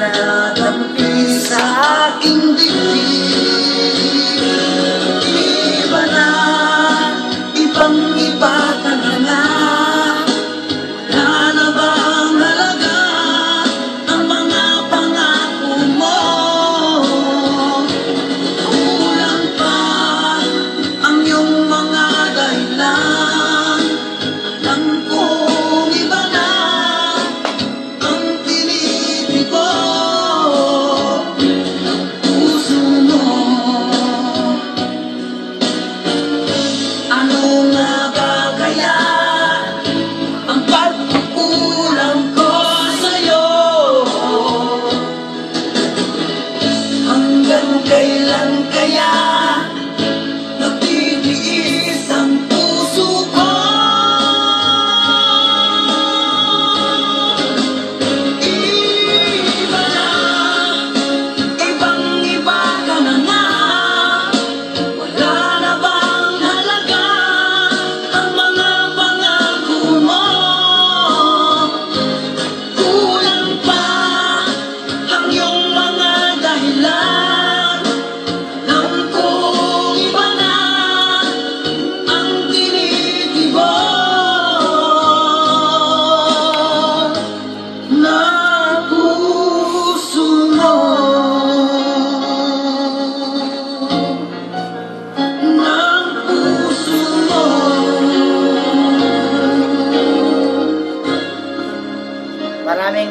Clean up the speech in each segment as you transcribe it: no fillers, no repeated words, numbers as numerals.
nadampi sa aking dibdib. Iba na, ibang-iba ka na nga. Wala na bang halaga ang mga pangako mo? Kulang pa ang iyong mga dahilan. Alam kong iba na ang tinitibo ng puso mo. Ano nga ba kaya ang pagkukulang ko sa'yo? Hanggang kailan kaya nagtitiis ang puso ko? Iba na, ibang-iba ka na nga. Wala na bang halaga ang mga pangako mo? Kulang pa ang iyong mga dahilan. Alam kong iba na ang tinitibo ng puso mo. Ng puso mo.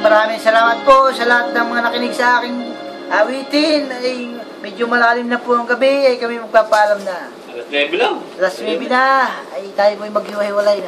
Maraming salamat po sa lahat ng mga nakinig sa aking awitin. Ay medyo malalim na po ang gabi, ay kami magpapaalam na. Alas 9 lang. Alas 9 na, ay tayo mo'y maghiwa-hiwalay na.